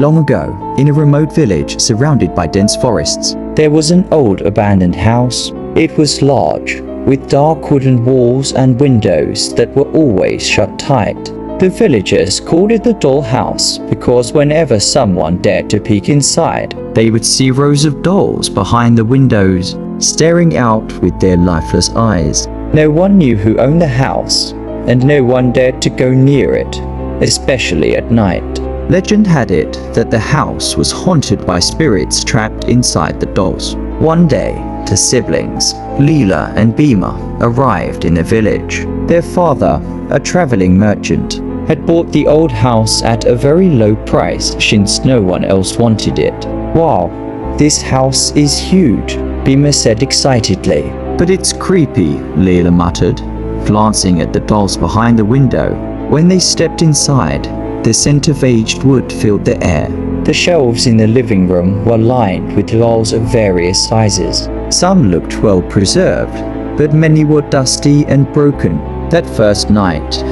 Long ago, in a remote village surrounded by dense forests, There was an old abandoned house. It was large, with dark wooden walls and windows that were always shut tight. The villagers called it the doll house because whenever someone dared to peek inside, they would see rows of dolls behind the windows, staring out with their lifeless eyes. no one knew who owned the house, and no one dared to go near it, especially at night. Legend had it that the house was haunted by spirits trapped inside the dolls. One day, the siblings, Lela and Bima, arrived in the village. Their father, a traveling merchant, Had bought the old house at a very low price since no one else wanted it. Wow, this house is huge, Bima said excitedly. But it's creepy, Lela muttered, glancing at the dolls behind the window. When they stepped inside, the scent of aged wood filled the air. The shelves in the living room were lined with dolls of various sizes. Some looked well preserved, but many were dusty and broken. That first night,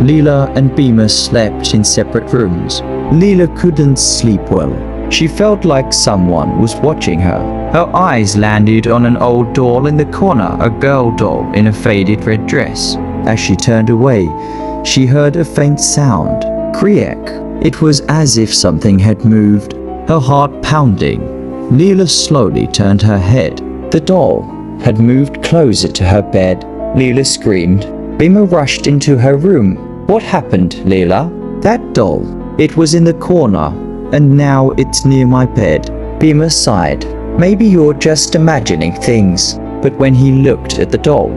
Lela and Bima slept in separate rooms. Lela couldn't sleep well. She felt like someone was watching her. Her eyes landed on an old doll in the corner, a girl doll in a faded red dress. As she turned away, she heard a faint sound. Creak. It was as if something had moved, her heart pounding. Lela slowly turned her head. The doll had moved closer to her bed. Lela screamed. Bima rushed into her room. What happened, Lela? That doll. It was in the corner, and now it's near my bed. Bima sighed. Maybe you're just imagining things. But when he looked at the doll,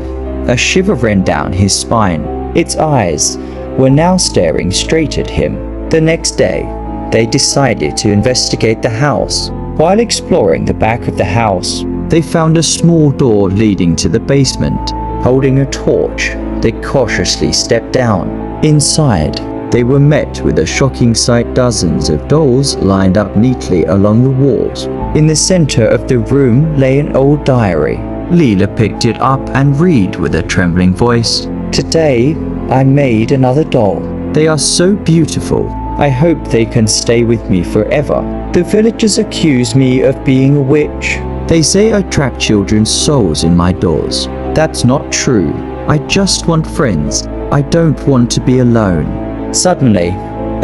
a shiver ran down his spine. Its eyes were now staring straight at him. The next day, they decided to investigate the house. While exploring the back of the house, they found a small door leading to the basement. Holding a torch, they cautiously stepped down. Inside, they were met with a shocking sight: dozens of dolls lined up neatly along the walls. In the center of the room lay an old diary. Lela picked it up and read with a trembling voice. Today, I made another doll. They are so beautiful. I hope they can stay with me forever. The villagers accuse me of being a witch. They say I trap children's souls in my dolls. That's not true. I just want friends. I don't want to be alone. Suddenly,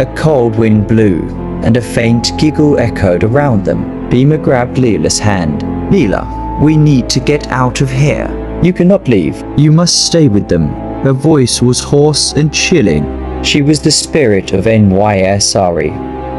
a cold wind blew, and a faint giggle echoed around them. Bima grabbed Lela's hand. Lela, we need to get out of here. You cannot leave. You must stay with them. Her voice was hoarse and chilling. She was the spirit of Nyai Sari,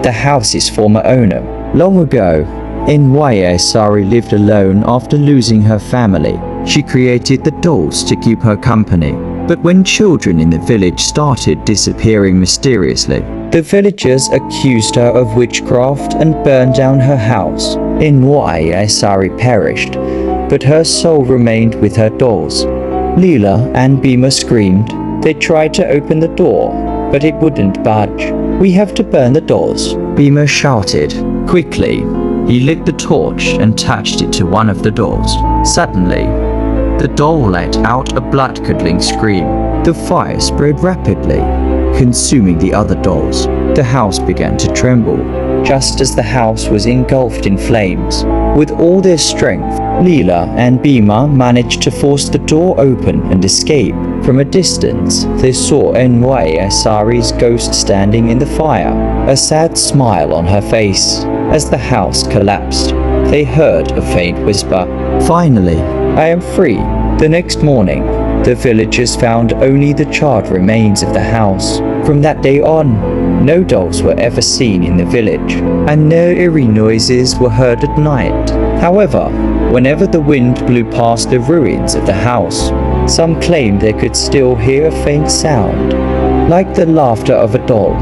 the house's former owner. Long ago, Nyai Sari lived alone after losing her family. She created the dolls to keep her company. But when children in the village started disappearing mysteriously, the villagers accused her of witchcraft and burned down her house. Nyai Sari perished, but her soul remained with her dolls. Lela and Bima screamed. They tried to open the door, but it wouldn't budge. We have to burn the dolls, Bima shouted. Quickly, he lit the torch and touched it to one of the dolls. Suddenly, the doll let out a blood-curdling scream. The fire spread rapidly, consuming the other dolls. The house began to tremble. Just as the house was engulfed in flames, with all their strength, Lela and Bima managed to force the door open and escape. From a distance, they saw Nyai Sari's ghost standing in the fire, a sad smile on her face. As the house collapsed, they heard a faint whisper. Finally, I am free. The next morning, the villagers found only the charred remains of the house. From that day on, no dolls were ever seen in the village, and no eerie noises were heard at night. However, whenever the wind blew past the ruins of the house, some claimed they could still hear a faint sound, like the laughter of a doll.